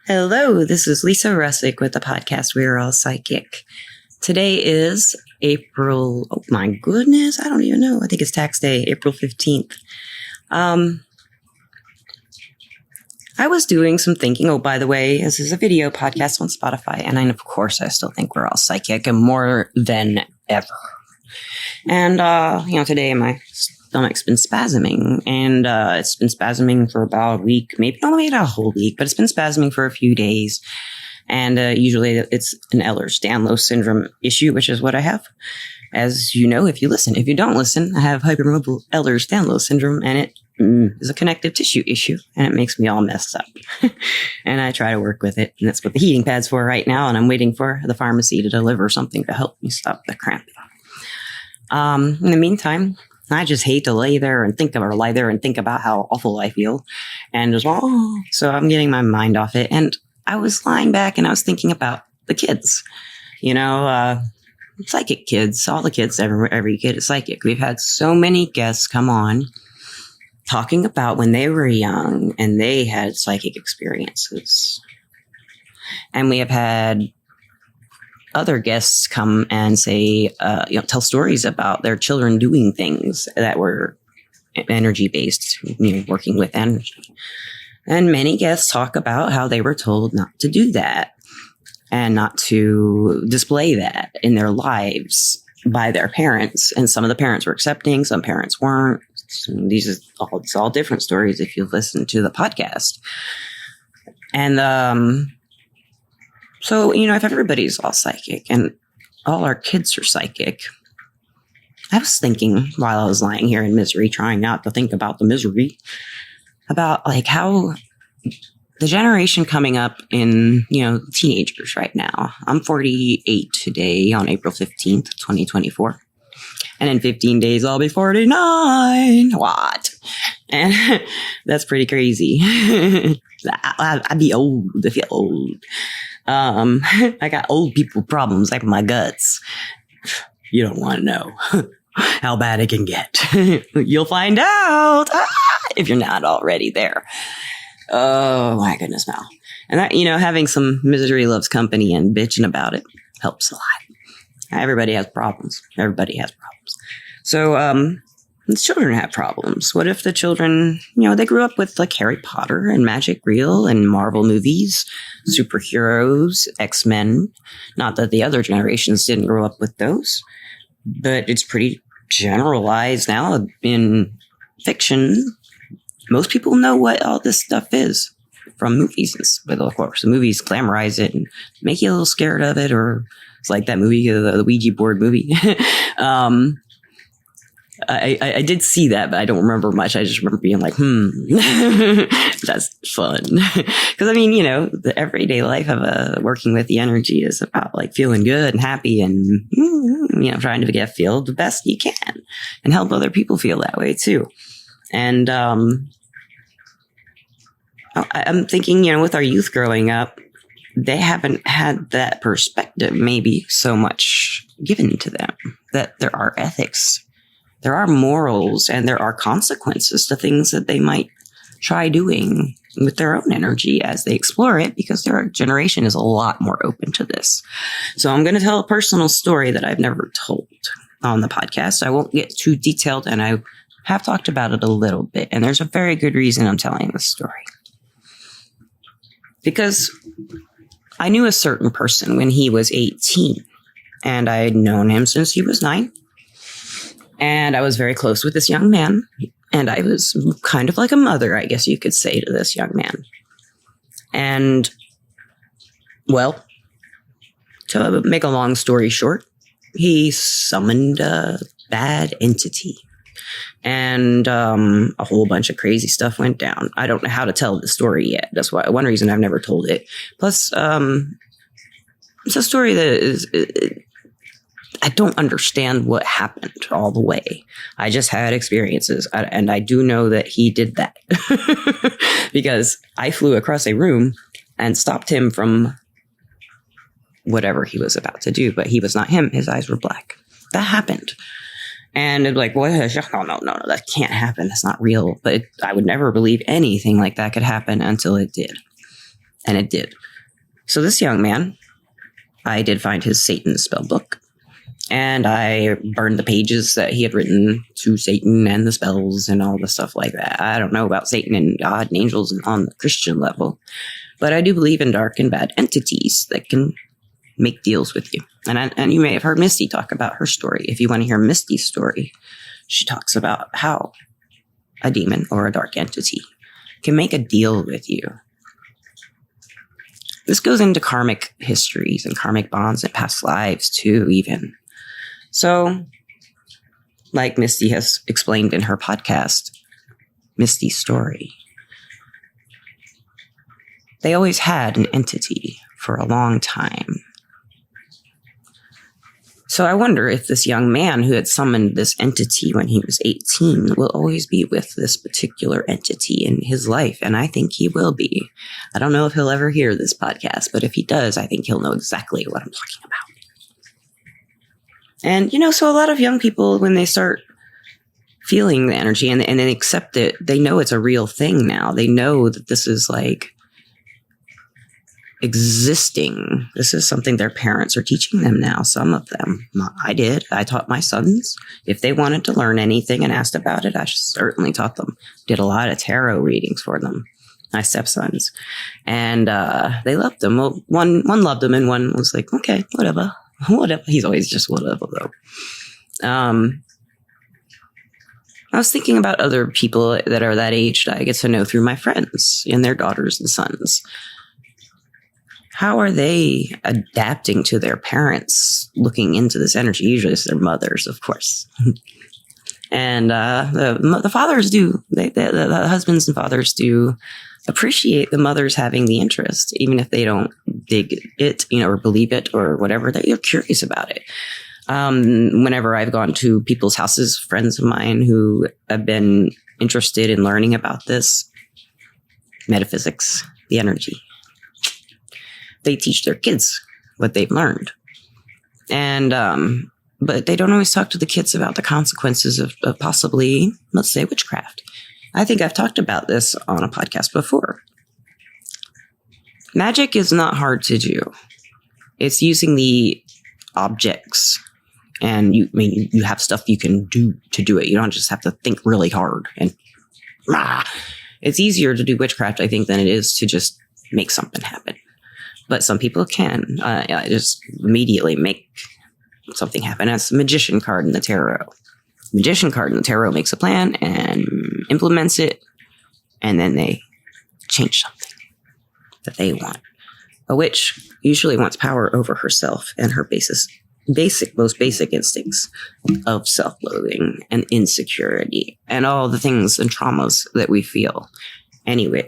Hello, this is Lisa Russick with the podcast We're All Psychic. Today is April, oh my goodness, I don't even know. I think it's tax day, April 15th. I was doing some thinking. Oh, by the way, this is a video podcast on Spotify, and of course, I still think we're all psychic and more than ever. And, today my stomach's been spasming, and it's been spasming for about a week, maybe not a whole week, but it's been spasming for a few days. And usually it's an Ehlers-Danlos syndrome issue, which is what I have. As you know, if you listen. If you don't listen, I have hypermobile Ehlers-Danlos syndrome, and it is a connective tissue issue, and it makes me all messed up. And I try to work with it, and that's what the heating pad's for right now, and I'm waiting for the pharmacy to deliver something to help me stop the cramp. In the meantime, I just hate to lie there and think about how awful I feel. And just, so I'm getting my mind off it. And I was lying back and I was thinking about the kids, psychic kids, all the kids, every kid is psychic. We've had so many guests come on talking about when they were young and they had psychic experiences. And we have had other guests come and say, tell stories about their children doing things that were energy based, working with energy. And many guests talk about how they were told not to do that and not to display that in their lives by their parents. And some of the parents were accepting, some parents weren't. It's all different stories if you've listened to the podcast. And, so, if everybody's all psychic and all our kids are psychic, I was thinking while I was lying here in misery, trying not to think about the misery, about how the generation coming up in, teenagers right now. I'm 48 today on April 15th, 2024. And in 15 days, I'll be 49. What? And that's pretty crazy. I'd be old. I feel old. I got old people problems like my guts. You don't want to know how bad it can get. You'll find out if you're not already there. Oh my goodness, Mal. And that, having some misery loves company and bitching about it helps a lot. Everybody has problems. So, the children have problems. What if the children, they grew up with Harry Potter and Magic Real and Marvel movies, superheroes, X-Men. Not that the other generations didn't grow up with those, but it's pretty generalized now in fiction. Most people know what all this stuff is from movies. But of course, the movies glamorize it and make you a little scared of it, or it's like that movie, the Ouija board movie. I did see that, but I don't remember much. I just remember being like, that's fun. Because, the everyday life of working with the energy is about feeling good and happy and, trying to feel the best you can and help other people feel that way too. And I'm thinking, with our youth growing up, they haven't had that perspective maybe so much given to them, that there are ethics. There are morals and there are consequences to things that they might try doing with their own energy as they explore it, because their generation is a lot more open to this. So I'm going to tell a personal story that I've never told on the podcast. I won't get too detailed, and I have talked about it a little bit. And there's a very good reason I'm telling this story. Because I knew a certain person when he was 18, and I had known him since he was 9. And I was very close with this young man, and I was kind of like a mother, I guess you could say, to this young man. And, well, to make a long story short, he summoned a bad entity, and a whole bunch of crazy stuff went down. I don't know how to tell the story yet. That's why one reason I've never told it. Plus, it's a story that is... I don't understand what happened all the way. I just had experiences, and I do know that he did that because I flew across a room and stopped him from whatever he was about to do, but he was not him. His eyes were black. That happened. And it'd be like, well, no, that can't happen. That's not real. But I would never believe anything like that could happen until it did. And it did. So this young man, I did find his Satan spell book. And I burned the pages that he had written to Satan and the spells and all the stuff like that. I don't know about Satan and God and angels on the Christian level, but I do believe in dark and bad entities that can make deals with you. And you may have heard Misty talk about her story. If you want to hear Misty's story, she talks about how a demon or a dark entity can make a deal with you. This goes into karmic histories and karmic bonds and past lives too, even. So, like Misty has explained in her podcast, Misty's Story, they always had an entity for a long time. So I wonder if this young man who had summoned this entity when he was 18 will always be with this particular entity in his life, and I think he will be. I don't know if he'll ever hear this podcast, but if he does, I think he'll know exactly what I'm talking about. And, so a lot of young people, when they start feeling the energy and they accept it, they know it's a real thing now. They know that this is like existing. This is something their parents are teaching them now. Some of them. I did. I taught my sons. If they wanted to learn anything and asked about it, I certainly taught them. Did a lot of tarot readings for them. My stepsons. And they loved them. Well, one loved them and one was like, okay, whatever. Whatever. He's always just whatever, though. I was thinking about other people that are that age that I get to know through my friends and their daughters and sons. How are they adapting to their parents looking into this energy? Usually it's their mothers, of course. And the fathers do. The husbands and fathers do appreciate the mothers having the interest, even if they don't dig it, or believe it or whatever. They're curious about it. Whenever I've gone to people's houses, friends of mine who have been interested in learning about this, metaphysics, the energy, they teach their kids what they've learned. And, but they don't always talk to the kids about the consequences of possibly, let's say, witchcraft. I think I've talked about this on a podcast before. Magic is not hard to do. It's using the objects, and you have stuff you can do to do it. You don't just have to think really hard. And it's easier to do witchcraft, I think, than it is to just make something happen. But some people can just immediately make something happen. That's the magician card in the tarot. Magician card in the tarot makes a plan and implements it, and then they change something that they want. A witch usually wants power over herself and her most basic instincts of self-loathing and insecurity and all the things and traumas that we feel. Anyone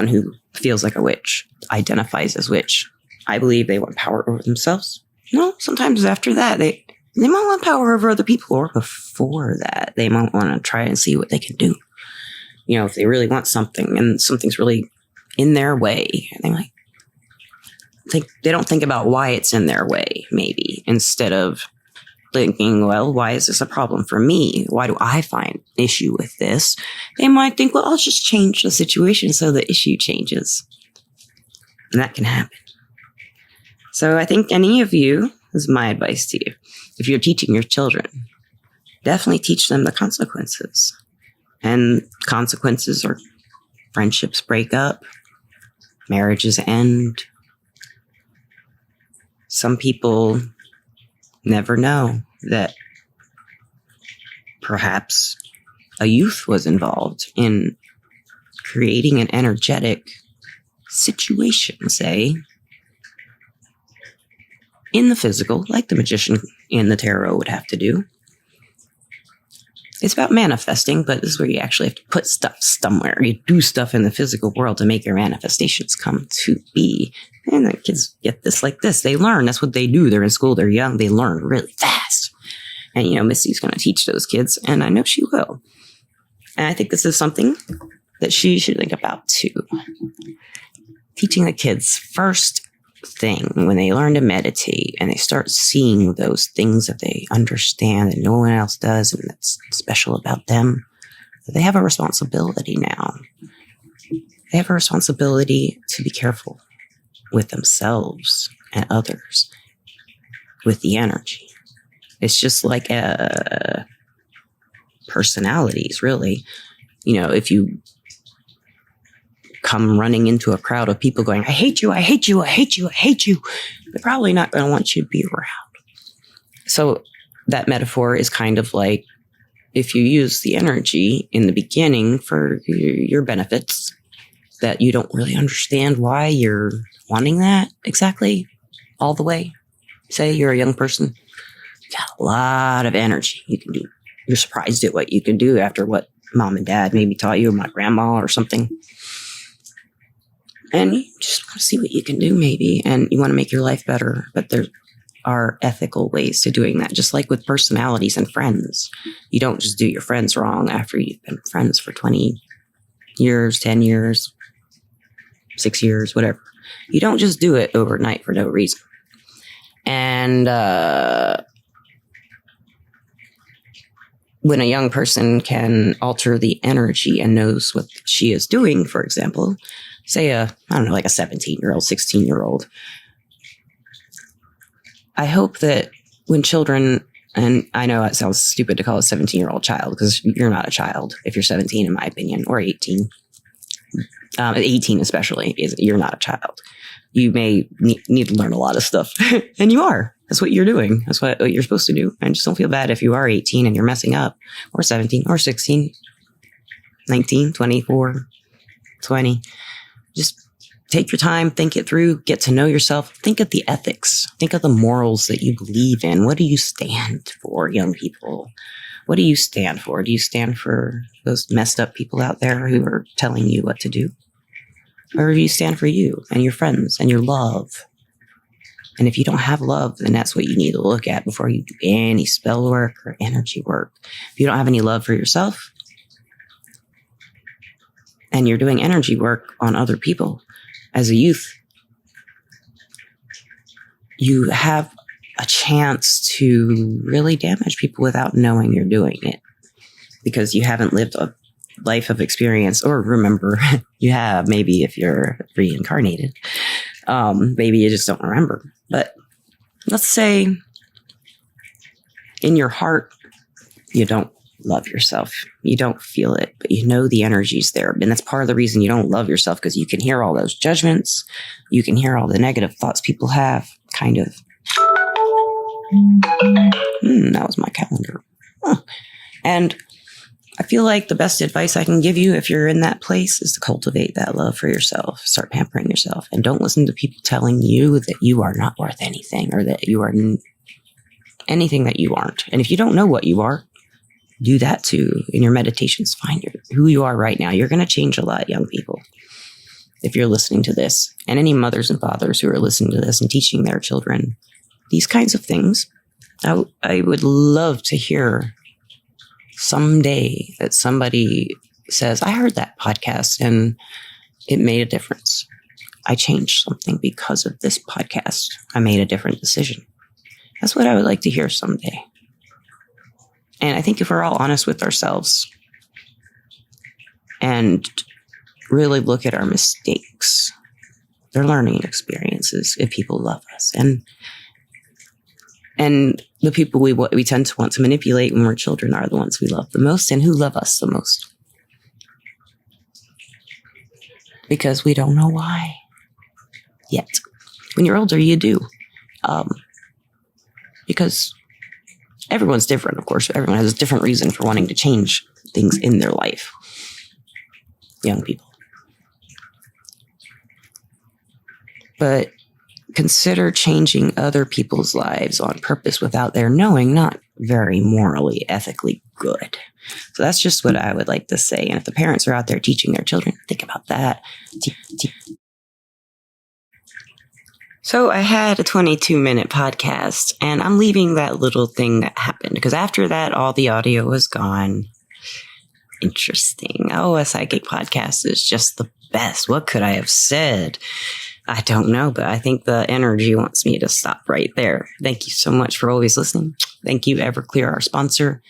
who feels like a witch identifies as witch. I believe they want power over themselves. No, sometimes after that, they might want power over other people, or before that, they might want to try and see what they can do. If they really want something and something's really in their way, they might they don't think about why it's in their way, maybe, instead of thinking, well, why is this a problem for me? Why do I find issue with this? They might think, well, I'll just change the situation so the issue changes. And that can happen. So I think any of you, this is my advice to you, if you're teaching your children, definitely teach them the consequences. And consequences are friendships break up, marriages end. Some people never know that perhaps a youth was involved in creating an energetic situation, say, in the physical, like the magician in the tarot would have to do. It's about manifesting, but this is where you actually have to put stuff somewhere. You do stuff in the physical world to make your manifestations come to be. And the kids get this like this. They learn. That's what they do. They're in school. They're young. They learn really fast. And, Missy's going to teach those kids, and I know she will. And I think this is something that she should think about, too. Teaching the kids first thing when they learn to meditate and they start seeing those things that they understand that no one else does and that's special about them, that they have a responsibility now they have a responsibility to be careful with themselves and others with the energy. It's just like personalities, really. If you come running into a crowd of people going, I hate you, I hate you, I hate you, I hate you, they're probably not going to want you to be around. So that metaphor is kind of like, if you use the energy in the beginning for your benefits, that you don't really understand why you're wanting that exactly all the way. Say you're a young person, you got a lot of energy you can do. You're surprised at what you can do after what mom and dad maybe taught you, or my grandma or something. And you just want to see what you can do maybe, and you want to make your life better. But there are ethical ways to doing that, just like with personalities and friends. You don't just do your friends wrong after you've been friends for 20 years, 10 years, 6 years, whatever. You don't just do it overnight for no reason. And when a young person can alter the energy and knows what she is doing, for example, say like a 17-year-old, 16-year-old, I hope that when children, and I know it sounds stupid to call a 17-year-old child, because you're not a child if you're 17, in my opinion, or 18. 18 especially, you're not a child. You may need to learn a lot of stuff, and you are. That's what you're doing. That's what you're supposed to do. And just don't feel bad if you are 18 and you're messing up, or 17, or 16, 19, 24, 20. Just take your time, think it through, get to know yourself. Think of the ethics. Think of the morals that you believe in. What do you stand for, young people? What do you stand for? Do you stand for those messed up people out there who are telling you what to do? Or do you stand for you and your friends and your love? And if you don't have love, then that's what you need to look at before you do any spell work or energy work. If you don't have any love for yourself and you're doing energy work on other people as a youth, you have a chance to really damage people without knowing you're doing it, because you haven't lived a life of experience. Or remember, you have, maybe if you're reincarnated, maybe you just don't remember. But let's say in your heart, you don't love yourself. You don't feel it, but you know the energy's there. And that's part of the reason you don't love yourself, because you can hear all those judgments. You can hear all the negative thoughts people have, kind of. That was my calendar. And I feel like the best advice I can give you if you're in that place is to cultivate that love for yourself. Start pampering yourself, and don't listen to people telling you that you are not worth anything, or that you are anything that you aren't. And if you don't know what you are, do that too. In your meditations, find who you are right now. You're going to change a lot, young people, if you're listening to this. And any mothers and fathers who are listening to this and teaching their children these kinds of things, I would love to hear someday that somebody says, I heard that podcast and it made a difference. I changed something because of this podcast. I made a different decision. That's what I would like to hear someday. And I think if we're all honest with ourselves and really look at our mistakes, they're learning experiences if people love us. And the people we tend to want to manipulate when we're children are the ones we love the most and who love us the most. Because we don't know why yet. When you're older, you do. Because everyone's different, of course. Everyone has a different reason for wanting to change things in their life. Young people. But consider changing other people's lives on purpose without their knowing, not very morally, ethically good. So that's just what I would like to say. And if the parents are out there teaching their children, think about that. So I had a 22-minute podcast, and I'm leaving that little thing that happened, because after that, all the audio was gone. Interesting. Oh, a psychic podcast is just the best. What could I have said? I don't know, but I think the energy wants me to stop right there. Thank you so much for always listening. Thank you, Everclear, our sponsor.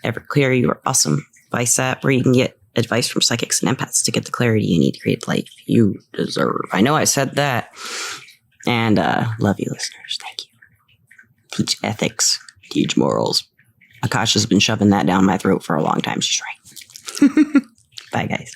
Everclear, you are awesome. Vice app, where you can get advice from psychics and empaths to get the clarity you need to create the life you deserve. I know I said that. And love you, listeners. Thank you. Teach ethics. Teach morals. Akasha's been shoving that down my throat for a long time. She's right. Bye, guys.